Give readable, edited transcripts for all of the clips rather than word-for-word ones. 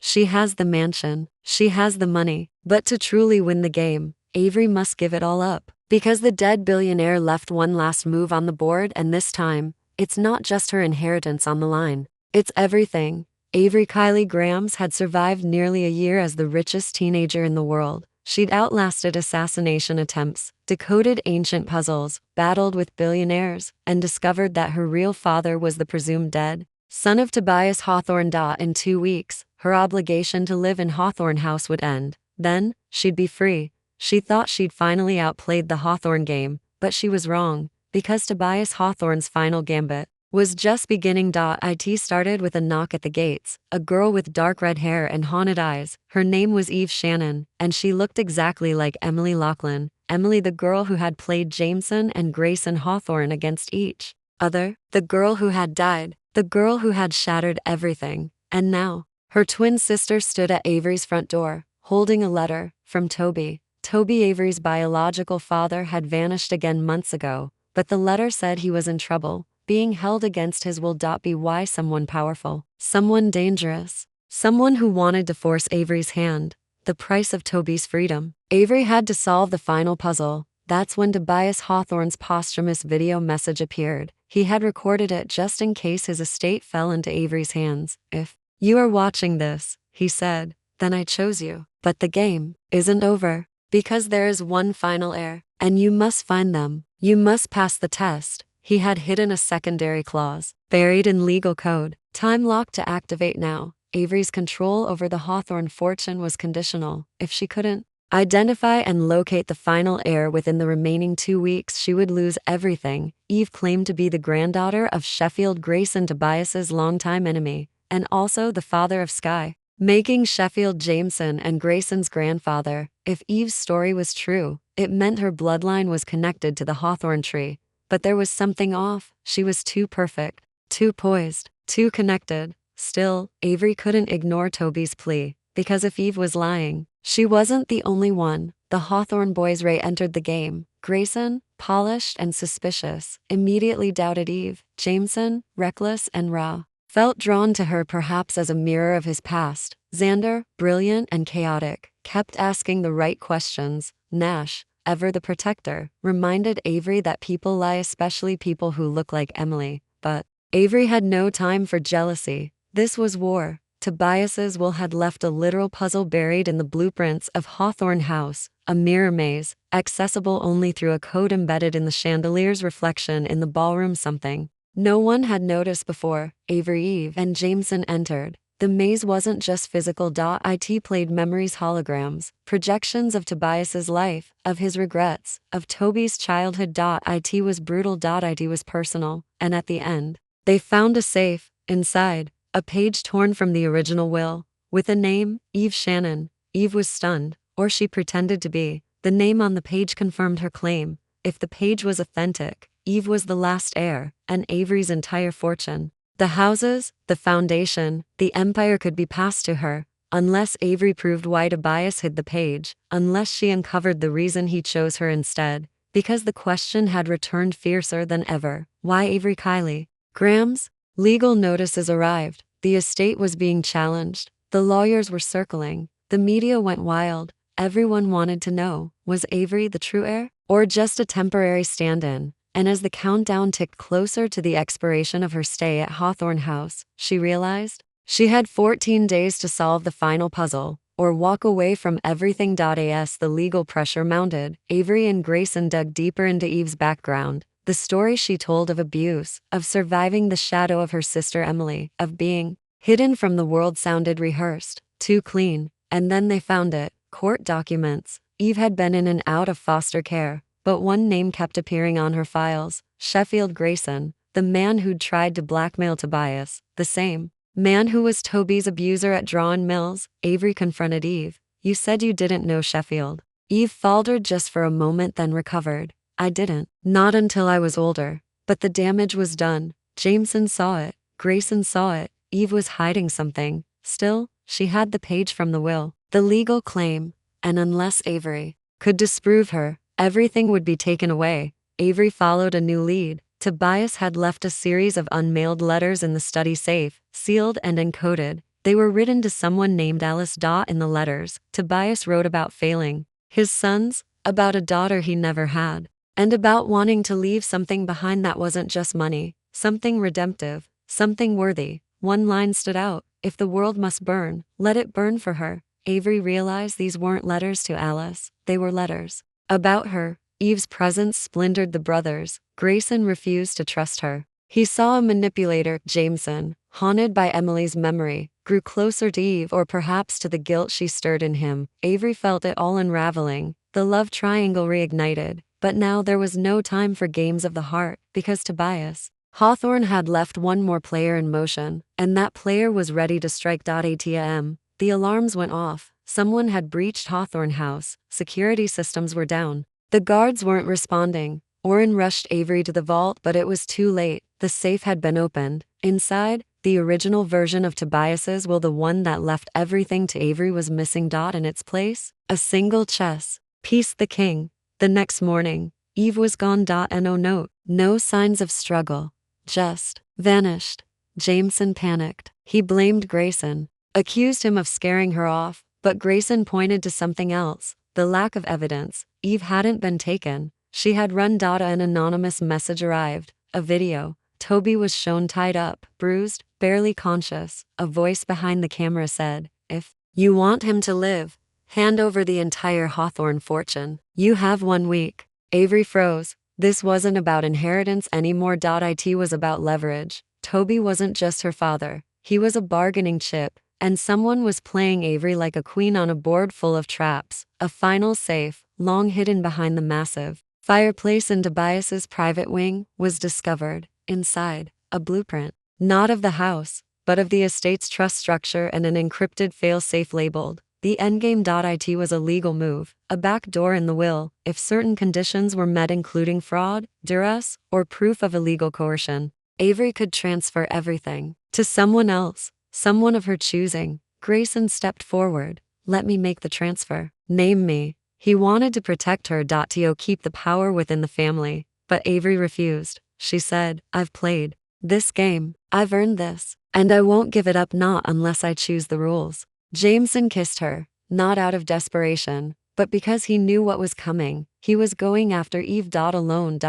She has the mansion. She has the money. But to truly win the game, Avery must give it all up. Because the dead billionaire left one last move on the board, and this time, it's not just her inheritance on the line. It's everything. Avery Kylie Grams had survived nearly a year as the richest teenager in the world. She'd outlasted assassination attempts, decoded ancient puzzles, battled with billionaires, and discovered that her real father was the presumed dead son of Tobias Hawthorne. In 2 weeks, her obligation to live in Hawthorne House would end. Then, she'd be free. She thought she'd finally outplayed the Hawthorne game, but she was wrong, because Tobias Hawthorne's Final Gambit was just beginning. It started with a knock at the gates, a girl with dark red hair and haunted eyes. Her name was Eve Shannon, and she looked exactly like Emily Lachlan, Emily, the girl who had played Jameson and Grayson Hawthorne against each other, the girl who had died, the girl who had shattered everything. And now, her twin sister stood at Avery's front door, holding a letter from Toby. Toby, Avery's biological father, had vanished again months ago, but the letter said he was in trouble, being held against his will. By someone powerful, someone dangerous, someone who wanted to force Avery's hand, the price of Toby's freedom. Avery had to solve the final puzzle. That's when Tobias Hawthorne's posthumous video message appeared. He had recorded it just in case his estate fell into Avery's hands. "If you are watching this," he said, "then I chose you. But the game isn't over. Because there is one final heir, and you must find them. You must pass the test." He had hidden a secondary clause, buried in legal code. Time lock to activate now. Avery's control over the Hawthorne fortune was conditional. If she couldn't identify and locate the final heir within the remaining 2 weeks, she would lose everything. Eve claimed to be the granddaughter of Sheffield Grayson, Tobias's longtime enemy, and also the father of Sky, making Sheffield Jameson and Grayson's grandfather. If Eve's story was true, it meant her bloodline was connected to the Hawthorne tree. But there was something off. She was too perfect, too poised, too connected. Still, Avery couldn't ignore Toby's plea, because if Eve was lying, she wasn't the only one. The Hawthorne boys re-entered the game. Grayson, polished and suspicious, immediately doubted Eve. Jameson, reckless and raw, felt drawn to her perhaps as a mirror of his past. Xander, brilliant and chaotic, kept asking the right questions. Nash, ever the protector, reminded Avery that people lie, especially people who look like Emily. But Avery had no time for jealousy. This was war. Tobias's will had left a literal puzzle buried in the blueprints of Hawthorne House, a mirror maze, accessible only through a code embedded in the chandelier's reflection in the ballroom. Something no one had noticed before. Avery, Eve, and Jameson entered. The maze wasn't just physical. It played memories, holograms, projections of Tobias's life, of his regrets, of Toby's childhood. It was brutal. It was personal. And at the end, they found a safe. Inside, a page torn from the original will, with a name, Eve Shannon. Eve was stunned, or she pretended to be. The name on the page confirmed her claim. If the page was authentic, Eve was the last heir, and Avery's entire fortune, the houses, the foundation, the empire could be passed to her, unless Avery proved why Tobias hid the page, unless she uncovered the reason he chose her instead. Because the question had returned fiercer than ever. Why Avery Kylie Grams? Legal notices arrived. The estate was being challenged. The lawyers were circling. The media went wild. Everyone wanted to know, was Avery the true heir, or just a temporary stand-in? And as the countdown ticked closer to the expiration of her stay at Hawthorne House, she realized she had 14 days to solve the final puzzle, or walk away from everything. As the legal pressure mounted, Avery and Grayson dug deeper into Eve's background. The story she told of abuse, of surviving the shadow of her sister Emily, of being hidden from the world sounded rehearsed, too clean. And then they found it. Court documents. Eve had been in and out of foster care, but one name kept appearing on her files: Sheffield Grayson, the man who'd tried to blackmail Tobias, the same man who was Toby's abuser at Drawn Mills. Avery confronted Eve. "You said you didn't know Sheffield." Eve faltered just for a moment, then recovered. "I didn't. Not until I was older. But the damage was done. Jameson saw it. Grayson saw it." Eve was hiding something. Still, she had the page from the will, the legal claim, and unless Avery could disprove her, everything would be taken away. Avery followed a new lead. Tobias had left a series of unmailed letters in the study safe, sealed and encoded. They were written to someone named Alice. In the letters, Tobias wrote about failing his sons, about a daughter he never had, and about wanting to leave something behind that wasn't just money, something redemptive, something worthy. One line stood out: if the world must burn, let it burn for her. Avery realized these weren't letters to Alice, they were letters about her. Eve's presence splintered the brothers. Grayson refused to trust her. He saw a manipulator. Jameson, haunted by Emily's memory, grew closer to Eve, or perhaps to the guilt she stirred in him. Avery felt it all unraveling. The love triangle reignited, but now there was no time for games of the heart, because Tobias Hawthorne had left one more player in motion, and that player was ready to strike. ATM. The alarms went off. Someone had breached Hawthorne House. Security systems were down. The guards weren't responding. Oren rushed Avery to the vault, but it was too late. The safe had been opened. Inside, the original version of Tobias's will, the one that left everything to Avery, was missing. In its place, a single chess piece, the king. The next morning, Eve was gone. No note, no signs of struggle. Just vanished. Jameson panicked. He blamed Grayson, accused him of scaring her off, but Grayson pointed to something else: the lack of evidence. Eve hadn't been taken. She had run. An anonymous message arrived, a video. Toby was shown tied up, bruised, barely conscious. A voice behind the camera said, "If you want him to live, hand over the entire Hawthorne fortune. You have 1 week." Avery froze. This wasn't about inheritance anymore. It was about leverage. Toby wasn't just her father, he was a bargaining chip, and someone was playing Avery like a queen on a board full of traps. A final safe, long hidden behind the massive fireplace in Tobias's private wing, was discovered. Inside, a blueprint, not of the house, but of the estate's trust structure, and an encrypted fail-safe labeled the endgame. It was a legal move, a backdoor in the will, if certain conditions were met, including fraud, duress, or proof of illegal coercion. Avery could transfer everything to someone else, someone of her choosing. Grayson stepped forward. "Let me make the transfer. Name me." He wanted to protect her. To keep the power within the family, but Avery refused. She said, "I've played this game, I've earned this, and I won't give it up, not unless I choose the rules." Jameson kissed her, not out of desperation, but because he knew what was coming. He was going after Eve. Alone.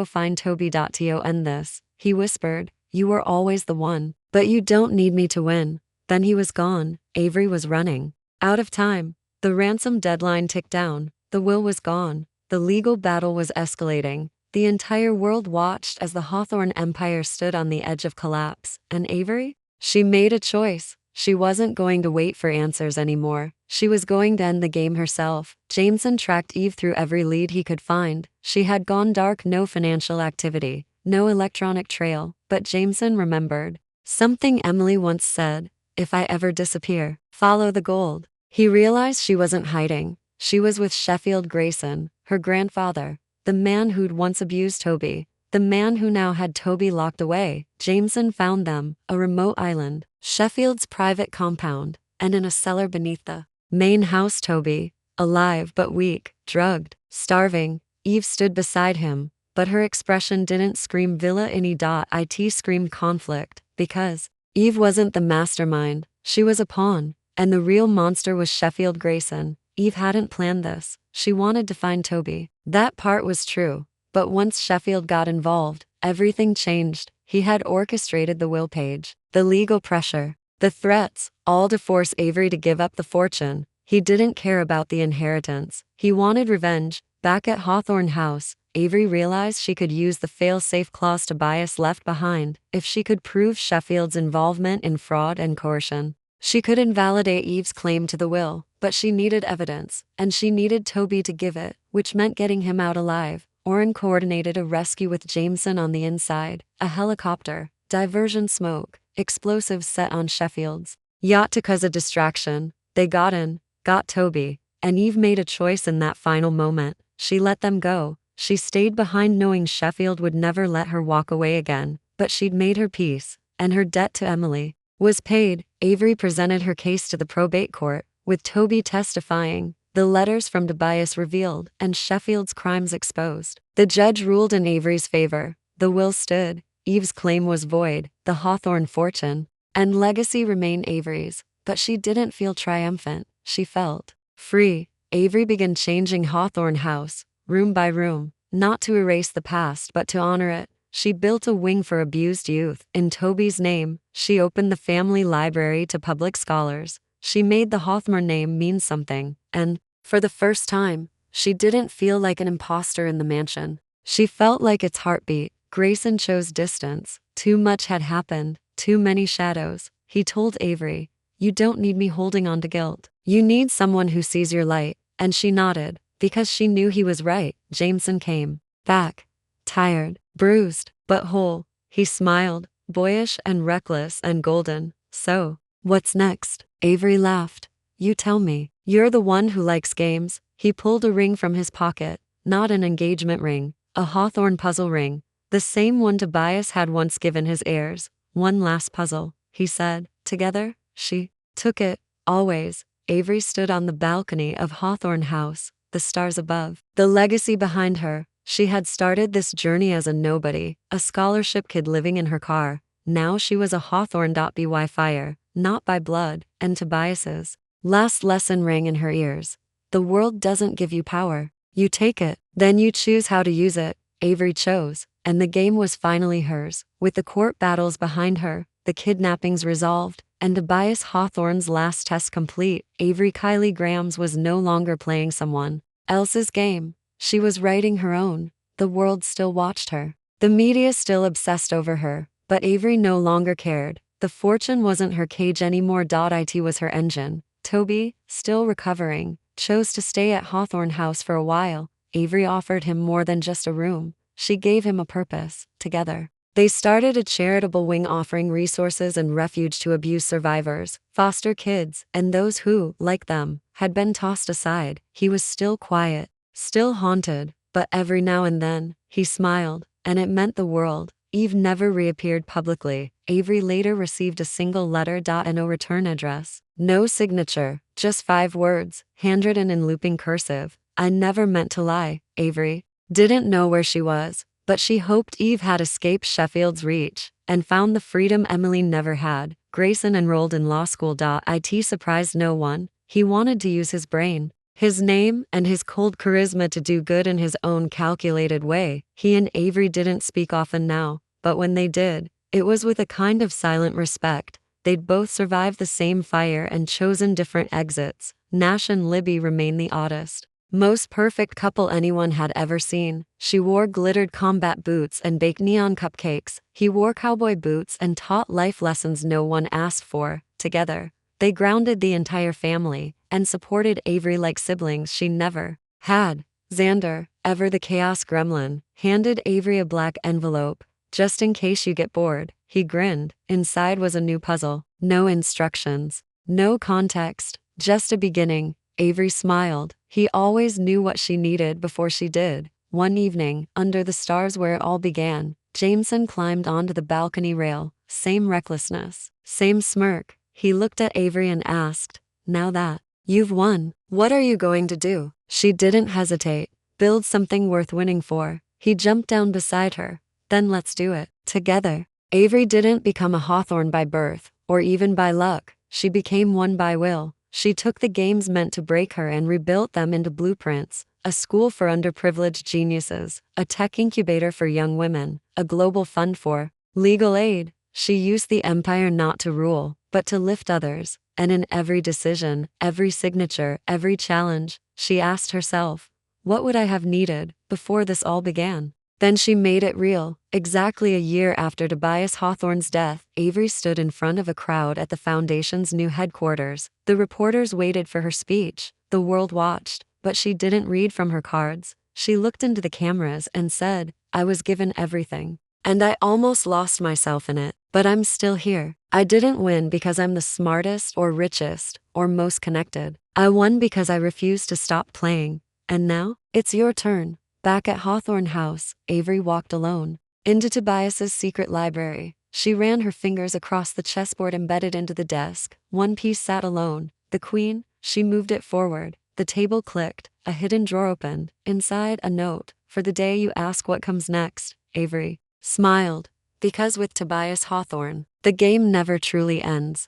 Find Toby. End this. He whispered, "You were always the one, but you don't need me to win." Then he was gone. Avery was running out of time. The ransom deadline ticked down. The will was gone. The legal battle was escalating. The entire world watched as the Hawthorne empire stood on the edge of collapse. And Avery? She made a choice. She wasn't going to wait for answers anymore. She was going to end the game herself. Jameson tracked Eve through every lead he could find. She had gone dark. No financial activity, no electronic trail, but Jameson remembered something Emily once said: "If I ever disappear, follow the gold." He realized she wasn't hiding. She was with Sheffield Grayson, her grandfather, the man who'd once abused Toby, the man who now had Toby locked away. Jameson found them, a remote island, Sheffield's private compound, and in a cellar beneath the main house, Toby, alive but weak, drugged, starving. Eve stood beside him, but her expression didn't scream villainy. It screamed conflict, because Eve wasn't the mastermind, she was a pawn, and the real monster was Sheffield Grayson. Eve hadn't planned this. She wanted to find Toby. That part was true. But once Sheffield got involved, everything changed. He had orchestrated the will page, the legal pressure, the threats, all to force Avery to give up the fortune. He didn't care about the inheritance. He wanted revenge. Back at Hawthorne House, Avery realized she could use the fail-safe clause Tobias left behind. If she could prove Sheffield's involvement in fraud and coercion, she could invalidate Eve's claim to the will. But she needed evidence, and she needed Toby to give it, which meant getting him out alive. Oren coordinated a rescue with Jameson on the inside, a helicopter, diversion smoke, explosives set on Sheffield's yacht to cause a distraction. They got in, got Toby, and Eve made a choice in that final moment. She let them go. She stayed behind knowing Sheffield would never let her walk away again, but she'd made her peace, and her debt to Emily was paid. Avery presented her case to the probate court, with Toby testifying, the letters from Tobias revealed, and Sheffield's crimes exposed. The judge ruled in Avery's favor. The will stood. Eve's claim was void. The Hawthorne fortune, and legacy remained Avery's, but she didn't feel triumphant, she felt free. Avery began changing Hawthorne House, room by room, not to erase the past but to honor it. She built a wing for abused youth. In Toby's name, she opened the family library to public scholars. She made the Hawthorne name mean something, and, for the first time, she didn't feel like an imposter in the mansion. She felt like its heartbeat. Grayson chose distance. Too much had happened, too many shadows. He told Avery, "You don't need me holding on to guilt. You need someone who sees your light," and she nodded, because she knew he was right. Jameson came back, tired, bruised, but whole. He smiled, boyish and reckless and golden. "So, what's next?" Avery laughed. "You tell me. You're the one who likes games." He pulled a ring from his pocket, not an engagement ring, a Hawthorne puzzle ring, the same one Tobias had once given his heirs. "One last puzzle," he said. "Together?" She took it, always. Avery stood on the balcony of Hawthorne House, the stars above, the legacy behind her. She had started this journey as a nobody, a scholarship kid living in her car. Now she was a Hawthorne.by fire, not by blood, and Tobias's last lesson rang in her ears. The world doesn't give you power. You take it, then you choose how to use it. Avery chose, and the game was finally hers. With the court battles behind her, the kidnappings resolved, and Tobias Hawthorne's last test complete, Avery Kylie Grahams was no longer playing someone else's game. She was writing her own. The world still watched her. The media still obsessed over her, but Avery no longer cared. The fortune wasn't her cage anymore. It was her engine. Toby, still recovering, chose to stay at Hawthorne House for a while. Avery offered him more than just a room. She gave him a purpose. Together, they started a charitable wing offering resources and refuge to abuse survivors, foster kids, and those who, like them, had been tossed aside. He was still quiet, still haunted, but every now and then, he smiled, and it meant the world. Eve never reappeared publicly. Avery later received a single letter and no return address. No signature, just 5 words, handwritten in looping cursive. "I never meant to lie." Avery didn't know where she was, but she hoped Eve had escaped Sheffield's reach and found the freedom Emily never had. Grayson enrolled in law school. It surprised no one. He wanted to use his brain, his name, and his cold charisma to do good in his own calculated way. He and Avery didn't speak often now, but when they did, it was with a kind of silent respect. They'd both survived the same fire and chosen different exits. Nash and Libby remained the oddest, most perfect couple anyone had ever seen. She wore glittered combat boots and baked neon cupcakes. He wore cowboy boots and taught life lessons no one asked for. Together, they grounded the entire family and supported Avery like siblings she never had. Xander, ever the chaos gremlin, handed Avery a black envelope. "Just in case you get bored." He grinned. Inside was a new puzzle. No instructions, no context, just a beginning. Avery smiled. He always knew what she needed before she did. One evening, under the stars where it all began, Jameson climbed onto the balcony rail. Same recklessness, same smirk. He looked at Avery and asked, "Now that you've won, what are you going to do?" She didn't hesitate. "Build something worth winning for." He jumped down beside her. "Then let's do it together." Avery didn't become a Hawthorne by birth, or even by luck. She became one by will. She took the games meant to break her and rebuilt them into blueprints. A school for underprivileged geniuses, a tech incubator for young women, a global fund for legal aid. She used the empire not to rule, but to lift others. And in every decision, every signature, every challenge, she asked herself, what would I have needed before this all began? Then she made it real. Exactly a year after Tobias Hawthorne's death, Avery stood in front of a crowd at the Foundation's new headquarters. The reporters waited for her speech. The world watched, but she didn't read from her cards. She looked into the cameras and said, "I was given everything. And I almost lost myself in it, but I'm still here. I didn't win because I'm the smartest or richest or most connected. I won because I refused to stop playing. And now, it's your turn." Back at Hawthorne House, Avery walked alone into Tobias's secret library. She ran her fingers across the chessboard embedded into the desk. One piece sat alone, the queen. She moved it forward. The table clicked. A hidden drawer opened. Inside, a note. "For the day you ask what comes next." Avery smiled. Because with Tobias Hawthorne, The game never truly ends.